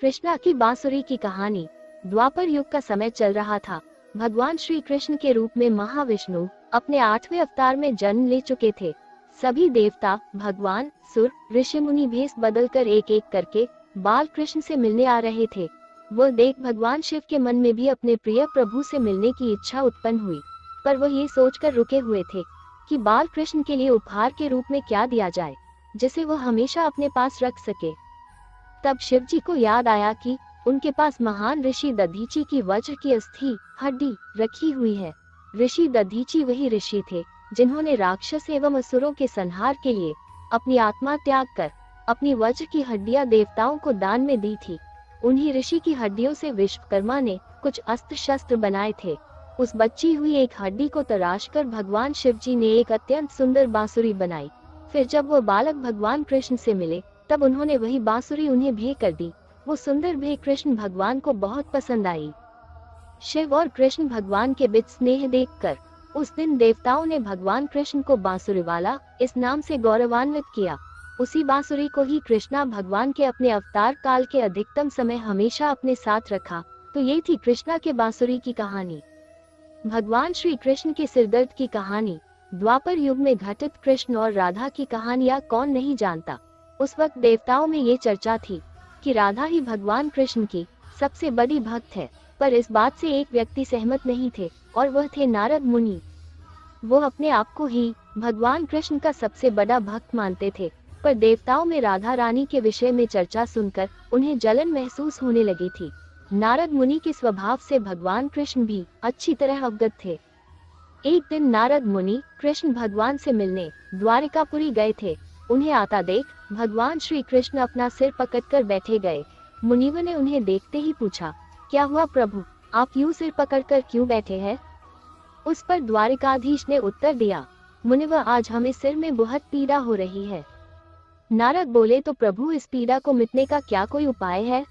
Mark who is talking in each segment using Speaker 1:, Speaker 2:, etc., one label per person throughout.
Speaker 1: कृष्णा की बांसुरी की कहानी। द्वापर युग का समय चल रहा था। भगवान श्री कृष्ण के रूप में महाविष्णु अपने 8वें अवतार में जन्म ले चुके थे। सभी देवता, भगवान, सुर, ऋषि मुनि भेष बदलकर एक एक करके बाल कृष्ण से मिलने आ रहे थे। वह देख भगवान शिव के मन में भी अपने प्रिय प्रभु से मिलने की इच्छा उत्पन्न हुई, पर वह ये सोचकर रुके हुए थे कि बाल कृष्ण के लिए उपहार के रूप में क्या दिया जाए जिसे वह हमेशा अपने पास रख सके। तब शिव जी को याद आया कि उनके पास महान ऋषि दधीची की वज्र की अस्थि हड्डी रखी हुई है। ऋषि दधीची वही ऋषि थे जिन्होंने राक्षस एवं असुरों के संहार के लिए अपनी आत्मा त्याग कर अपनी वज्र की हड्डियां देवताओं को दान में दी थी। उन्हीं ऋषि की हड्डियों से विश्वकर्मा ने कुछ अस्त्र शस्त्र बनाए थे। उस बची हुई एक हड्डी को तराशकर भगवान शिव जी ने एक अत्यंत सुंदर बांसुरी बनाई। फिर जब वो बालक भगवान कृष्ण से मिले तब उन्होंने वही बांसुरी उन्हें भेंट कर दी। वो सुंदर भेंट कृष्ण भगवान को बहुत पसंद आई। शिव और कृष्ण भगवान के बीच स्नेह देखकर उस दिन देवताओं ने भगवान कृष्ण को बांसुरी वाला इस नाम से गौरवान्वित किया। उसी बांसुरी को ही कृष्णा भगवान के अपने अवतार काल के अधिकतम समय हमेशा अपने साथ रखा। तो ये थी कृष्णा के बांसुरी की कहानी। भगवान श्री कृष्ण के सिरदर्द की कहानी। द्वापर युग में घटित कृष्ण और राधा की कहानियां कौन नहीं जानता। उस वक्त देवताओं में ये चर्चा थी कि राधा ही भगवान कृष्ण की सबसे बड़ी भक्त है, पर इस बात से एक व्यक्ति सहमत नहीं थे और वह थे नारद मुनि। वो अपने आप को ही भगवान कृष्ण का सबसे बड़ा भक्त मानते थे, पर देवताओं में राधा रानी के विषय में चर्चा सुनकर उन्हें जलन महसूस होने लगी थी। नारद मुनि के स्वभाव से भगवान कृष्ण भी अच्छी तरह अवगत थे। एक दिन नारद मुनि कृष्ण भगवान से मिलने द्वारिकापुरी गए थे। उन्हें आता देख भगवान श्री कृष्ण अपना सिर पकड़कर बैठे गए। मुनिवर ने उन्हें देखते ही पूछा, क्या हुआ प्रभु, आप यूं सिर पकड़कर क्यों बैठे हैं? उस पर द्वारिकाधीश ने उत्तर दिया, मुनिवर आज हमें सिर में बहुत पीड़ा हो रही है। नारद बोले, तो प्रभु इस पीड़ा को मिटने का क्या कोई उपाय है?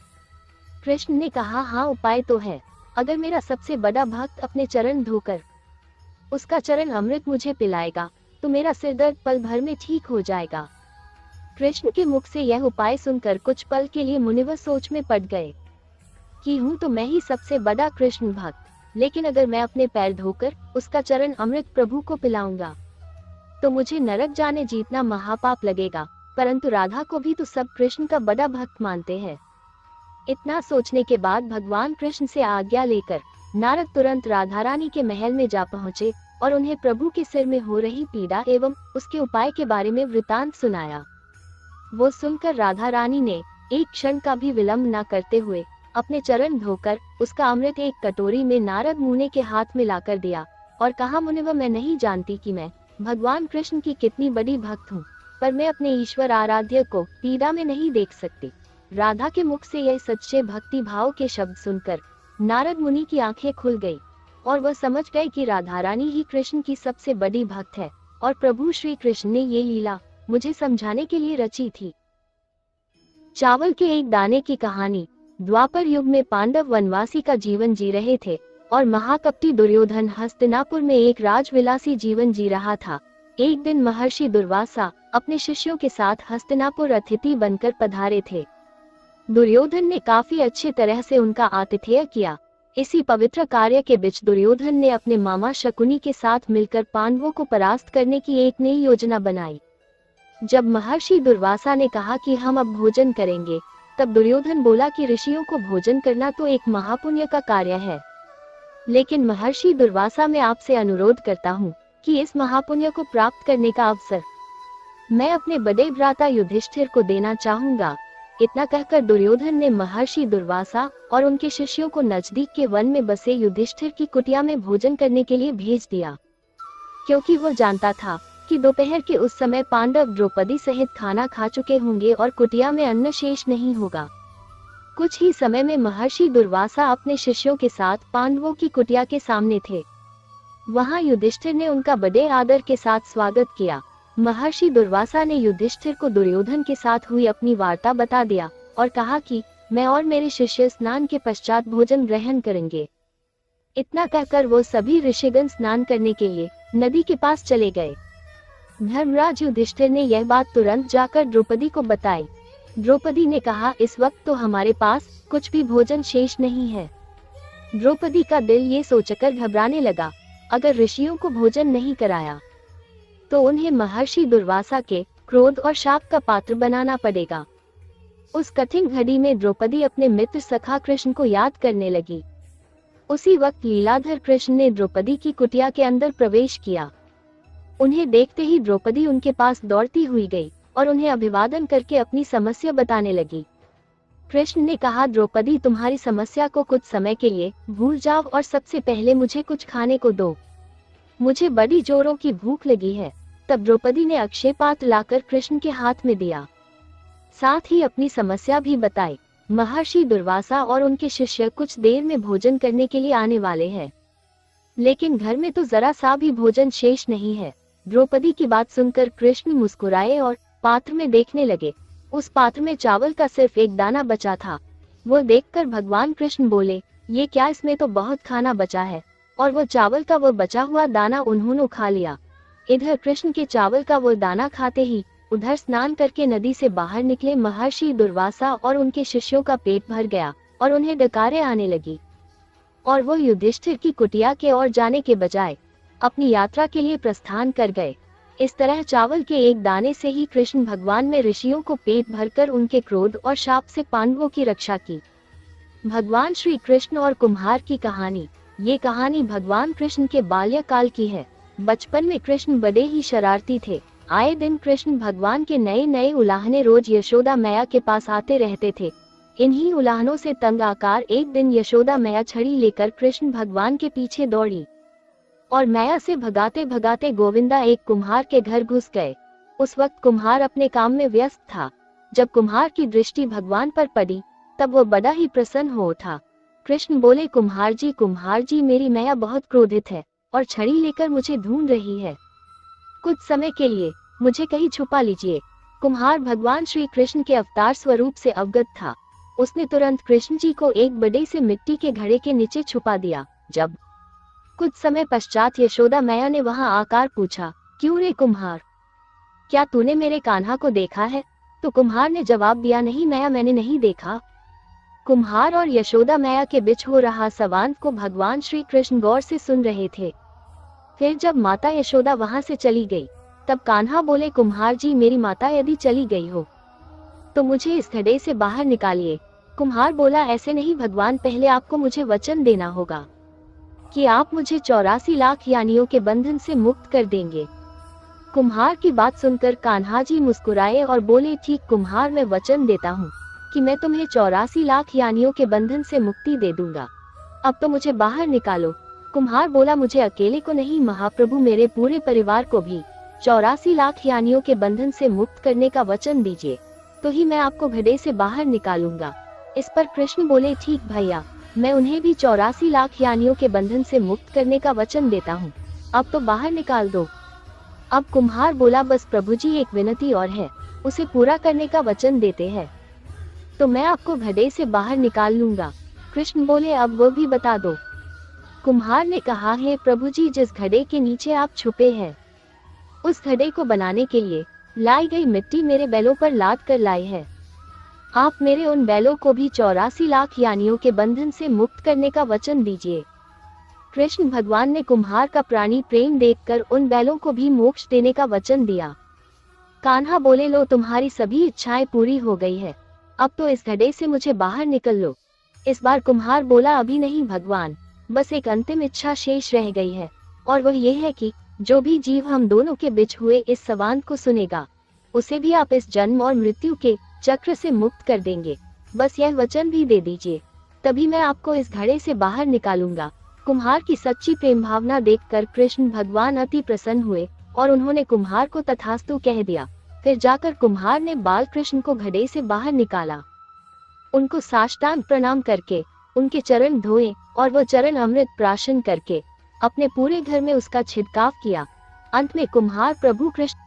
Speaker 1: कृष्ण ने कहा, हाँ उपाय तो है। अगर मेरा सबसे बड़ा भक्त अपने चरण धोकर उसका चरण अमृत मुझे पिलाएगा तो मेरा सिर दर्द पल भर में ठीक हो जाएगा। कृष्ण के मुख से यह उपाय सुनकर कुछ पल के लिए मुनिवर सोच में पड़ गए कि हूँ तो मैं ही सबसे बड़ा कृष्ण भक्त, लेकिन अगर मैं अपने पैर धोकर उसका चरण अमृत प्रभु को पिलाऊंगा तो मुझे नरक जाने जीतना महापाप लगेगा। परंतु राधा को भी तो सब कृष्ण का बड़ा भक्त मानते हैं। इतना सोचने के बाद भगवान कृष्ण से आज्ञा लेकर नारद तुरंत राधा रानी के महल में जा पहुँचे और उन्हें प्रभु के सिर में हो रही पीड़ा एवं उसके उपाय के बारे में वृतांत सुनाया। वो सुनकर राधा रानी ने एक क्षण का भी विलंब न करते हुए अपने चरण धोकर उसका अमृत एक कटोरी में नारद मुनि के हाथ में लाकर दिया और कहा, मुनिवर मैं नहीं जानती कि मैं भगवान कृष्ण की कितनी बड़ी भक्त हूँ, पर मैं अपने ईश्वर आराध्य को पीड़ा में नहीं देख सकती। राधा के मुख से यह सच्चे भक्ति भाव के शब्द सुनकर नारद मुनि की आंखें खुल गई और वह समझ गए कि राधा रानी ही कृष्ण की सबसे बड़ी भक्त है और प्रभु श्री कृष्ण ने ये लीला मुझे समझाने के लिए रची थी। चावल के एक दाने की कहानी। द्वापर युग में पांडव वनवासी का जीवन जी रहे थे और महाकपटी दुर्योधन हस्तिनापुर में एक राजविलासी जीवन जी रहा था। एक दिन महर्षि दुर्वासा अपने शिष्यों के साथ हस्तिनापुर अतिथि बनकर पधारे थे। दुर्योधन ने काफी अच्छी तरह से उनका आतिथ्य किया। इसी पवित्र कार्य के बीच दुर्योधन ने अपने मामा शकुनी के साथ मिलकर पांडवों को परास्त करने की एक नई योजना बनाई। जब महर्षि दुर्वासा ने कहा कि हम अब भोजन करेंगे, तब दुर्योधन बोला कि ऋषियों को भोजन करना तो एक महापुण्य का कार्य है, लेकिन महर्षि दुर्वासा मैं आपसे अनुरोध करता हूँ कि इस महापुण्य को प्राप्त करने का अवसर मैं अपने बड़े भ्राता युधिष्ठिर को देना चाहूंगा। इतना कहकर दुर्योधन ने महर्षि दुर्वासा और उनके शिष्यों को नजदीक के वन में बसे युधिष्ठिर की कुटिया में भोजन करने के लिए भेज दिया, क्योंकि वो जानता था कि दोपहर के उस समय पांडव द्रौपदी सहित खाना खा चुके होंगे और कुटिया में अन्न शेष नहीं होगा। कुछ ही समय में महर्षि दुर्वासा अपने शिष्यों के साथ पांडवों की कुटिया के सामने थे। वहां युधिष्ठिर ने उनका बड़े आदर के साथ स्वागत किया। महर्षि दुर्वासा ने युधिष्ठिर को दुर्योधन के साथ हुई अपनी वार्ता बता दिया और कहा कि मैं और मेरे शिष्य स्नान के पश्चात भोजन ग्रहण करेंगे। इतना कहकर वो सभी ऋषिगण स्नान करने के लिए नदी के पास चले गए। धर्मराज युधिष्ठिर ने यह बात तुरंत जाकर द्रौपदी को बताई। द्रौपदी ने कहा, इस वक्त तो हमारे पास कुछ भी भोजन शेष नहीं है। द्रौपदी का दिल ये सोचकर घबराने लगा, अगर ऋषियों को भोजन नहीं कराया तो उन्हें महर्षि दुर्वासा के क्रोध और शाप का पात्र बनाना पड़ेगा। उस कठिन घड़ी में द्रौपदी अपने मित्र सखा कृष्ण को याद करने लगी। उसी वक्त लीलाधर कृष्ण ने द्रौपदी की कुटिया के अंदर प्रवेश किया। उन्हें देखते ही द्रौपदी उनके पास दौड़ती हुई गई और उन्हें अभिवादन करके अपनी समस्या बताने लगी। कृष्ण ने कहा, द्रौपदी, तुम्हारी समस्या को कुछ समय के लिए भूल जाओ और सबसे पहले मुझे कुछ खाने को दो, मुझे बड़ी जोरों की भूख लगी है। तब द्रौपदी ने अक्षय पात्र लाकर कृष्ण के हाथ में दिया, साथ ही अपनी समस्या भी बताई। महर्षि दुर्वासा और उनके शिष्य कुछ देर में भोजन करने के लिए आने वाले हैं, लेकिन घर में तो जरा सा भी भोजन शेष नहीं है। द्रौपदी की बात सुनकर कृष्ण मुस्कुराए और पात्र में देखने लगे। उस पात्र में चावल का सिर्फ एक दाना बचा था। वो देखकर भगवान कृष्ण बोले, ये क्या, इसमें तो बहुत खाना बचा है। और वो चावल का वो बचा हुआ दाना उन्होंने खा लिया। इधर कृष्ण के चावल का वो दाना खाते ही उधर स्नान करके नदी से बाहर निकले महर्षि दुर्वासा और उनके शिष्यों का पेट भर गया और उन्हें डकारें आने लगी और वो युधिष्ठिर की कुटिया के ओर जाने के बजाय अपनी यात्रा के लिए प्रस्थान कर गए। इस तरह चावल के एक दाने से ही कृष्ण भगवान में ऋषियों को पेट भरकर उनके क्रोध और शाप से पांडवों की रक्षा की। भगवान श्री कृष्ण और कुम्हार की कहानी। ये कहानी भगवान कृष्ण के बाल्यकाल की है। बचपन में कृष्ण बड़े ही शरारती थे। आए दिन कृष्ण भगवान के नए नए उलाहने रोज यशोदा मैया के पास आते रहते थे। इन्हीं उलाहनों से तंग आकर एक दिन यशोदा मैया छड़ी लेकर कृष्ण भगवान के पीछे दौड़ी और मैया से भगाते भगाते गोविंदा एक कुम्हार के घर घुस गए। उस वक्त कुम्हार अपने काम में व्यस्त था। जब कुम्हार की दृष्टि भगवान पर पड़ी तब वो बड़ा ही प्रसन्न हो उठा। कृष्ण बोले, कुम्हार जी, मेरी मैया बहुत क्रोधित है और छड़ी लेकर मुझे ढूंढ रही है। कुछ समय के लिए मुझे कहीं छुपा लीजिए। कुम्हार भगवान श्री कृष्ण के अवतार स्वरूप से अवगत था। उसने तुरंत कृष्ण जी को एक बड़े से मिट्टी के घड़े के नीचे छुपा दिया। जब कुछ समय पश्चात यशोदा मैया ने वहां आकर पूछा, क्यों रे कुम्हार, क्या तूने मेरे कान्हा को देखा है? तो कुम्हार ने जवाब दिया, नहीं मैया, मैंने नहीं देखा। कुम्हार और यशोदा मैया के बीच हो रहा संवाद को भगवान श्री कृष्ण गौर से सुन रहे थे। फिर जब माता यशोदा वहां से चली गई तब कान्हा बोले, कुम्हार जी, मेरी माता यदि चली गई हो तो मुझे इस घड़े से बाहर निकालिए। कुम्हार बोला, ऐसे नहीं भगवान, पहले आपको मुझे वचन देना होगा कि आप मुझे 84 लाख यानियों के बंधन से मुक्त कर देंगे। कुम्हार की बात सुनकर कान्हा जी मुस्कुराए और बोले, ठीक कुम्हार, मैं वचन देता हूँ कि मैं तुम्हें 84 लाख यानियों के बंधन से मुक्ति दे दूंगा। अब तो मुझे बाहर निकालो। कुम्हार बोला, मुझे अकेले को नहीं महाप्रभु, मेरे पूरे परिवार को भी 84 लाख यानियों के बंधन से मुक्त करने का वचन दीजिए, तो ही मैं आपको घड़े से बाहर निकालूंगा। इस पर कृष्ण बोले, ठीक भैया, मैं उन्हें भी 84 लाख यानियों के बंधन से मुक्त करने का वचन देता हूँ, अब तो बाहर निकाल दो। अब कुम्हार बोला, बस प्रभु जी, एक विनती और है, उसे पूरा करने का वचन देते हैं तो मैं आपको घड़े से बाहर निकाल लूंगा। कृष्ण बोले, अब वो भी बता दो। कुम्हार ने कहा, है प्रभु जी, जिस घड़े के नीचे आप छुपे हैं उस घड़े को बनाने के लिए लाई गई मिट्टी मेरे बैलों पर लाद कर लाई है। आप मेरे उन बैलों को भी 84 लाख यानियों के बंधन से मुक्त करने का वचन दीजिए। कृष्ण भगवान ने कुम्हार का प्राणी प्रेम देखकर उन बैलों को भी मोक्ष देने का वचन दिया। कान्हा बोले, लो, तुम्हारी सभी इच्छाएं पूरी हो गई है, अब तो इस घड़े से मुझे बाहर निकल लो। इस बार कुम्हार बोला, अभी नहीं भगवान, बस एक अंतिम इच्छा शेष रह गई है, और वह ये है कि जो भी जीव हम दोनों के बीच हुए इस संवाद को सुनेगा उसे भी आप इस जन्म और मृत्यु के चक्र से मुक्त कर देंगे। बस यह वचन भी दे दीजिए, तभी मैं आपको इस घड़े से बाहर निकालूंगा। कुम्हार की सच्ची प्रेम भावना देखकर कृष्ण भगवान अति प्रसन्न हुए और उन्होंने कुम्हार को तथास्तु कह दिया। फिर जाकर कुम्हार ने बाल कृष्ण को घड़े से बाहर निकाला। उनको साष्टांग प्रणाम करके उनके चरण धोए और वो चरण अमृत प्राशन करके अपने पूरे घर में उसका छिड़काव किया। अंत में कुम्हार प्रभु कृष्ण